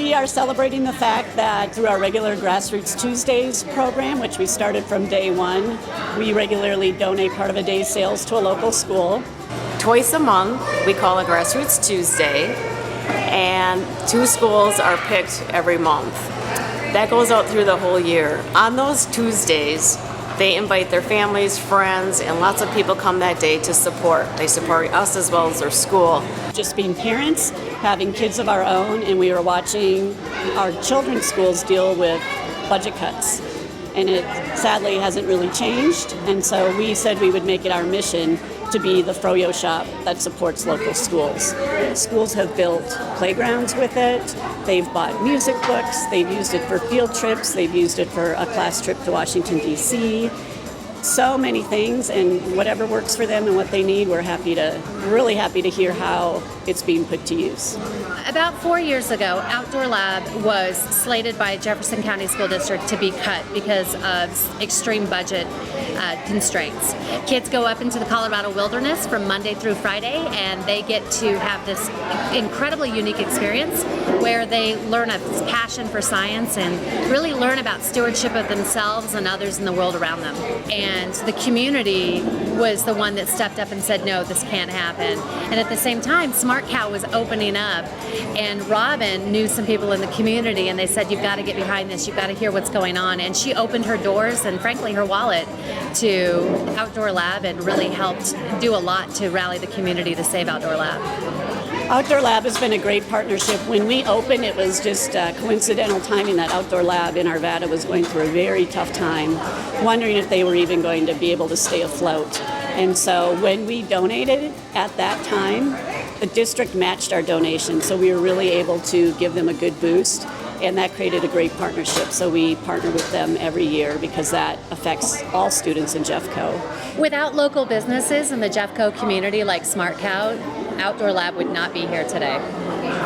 We are celebrating the fact that through our regular Grassroots Tuesdays program, which we started from day one, we regularly donate part of a day's sales to a local school. Twice a month, we call it Grassroots Tuesday, and 2 schools are picked every month. That goes out through the whole year. On those Tuesdays, they invite their families, friends, and lots of people come that day to support. They support us as well as their school. Just being parents, having kids of our own, and we were watching our children's schools deal with budget cuts. And it sadly hasn't really changed. And so we said we would make it our mission to be the Froyo shop that supports local schools. Schools have built playgrounds with it. They've bought music books. They've used it for field trips. They've used it for a class trip to Washington, D.C. So many things, and whatever works for them and what they need, we're really happy to hear how it's being put to use. About 4 years ago, Outdoor Lab was slated by Jefferson County School District to be cut because of extreme budget constraints. Kids go up into the Colorado wilderness from Monday through Friday, and they get to have this incredibly unique experience where they learn a passion for science and really learn about stewardship of themselves and others in the world around them. And the community was the one that stepped up and said, no, this can't happen. And at the same time, Smart Cow was opening up, and Robin knew some people in the community, and they said, you've got to get behind this, you've got to hear what's going on. And she opened her doors and frankly her wallet to Outdoor Lab and really helped do a lot to rally the community to save Outdoor Lab. Outdoor Lab has been a great partnership. When we opened, it was just coincidental timing that Outdoor Lab in Arvada was going through a very tough time, wondering if they were even going to be able to stay afloat. And so when we donated at that time, the district matched our donation, so we were really able to give them a good boost, and that created a great partnership. So we partner with them every year because that affects all students in Jeffco. Without local businesses in the Jeffco community like Smart Cow, Outdoor Lab would not be here today.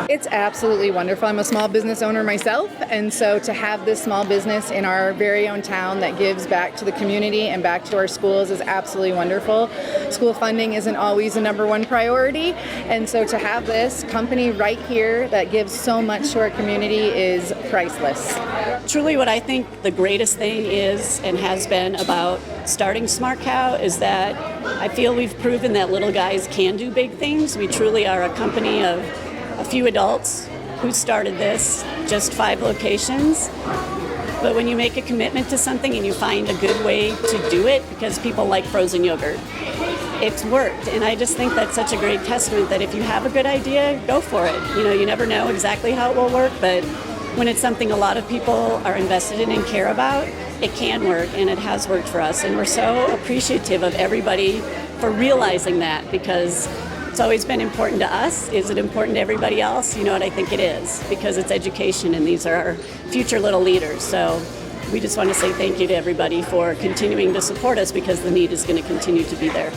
It's absolutely wonderful. I'm a small business owner myself, and so to have this small business in our very own town that gives back to the community and back to our schools is absolutely wonderful. School funding isn't always the number one priority, and so to have this company right here that gives so much to our community is priceless. Truly what I think the greatest thing is and has been about starting Smart Cow is that I feel we've proven that little guys can do big things. We truly are a company of a few adults who started this, just 5 locations. But when you make a commitment to something and you find a good way to do it, because people like frozen yogurt, it's worked. And I just think that's such a great testament that if you have a good idea, go for it. You know, you never know exactly how it will work, but when it's something a lot of people are invested in and care about, it can work, and it has worked for us. And we're so appreciative of everybody for realizing that, because it's always been important to us. Is it important to everybody else? You know what, I think it is, because it's education and these are our future little leaders. So we just want to say thank you to everybody for continuing to support us, because the need is going to continue to be there.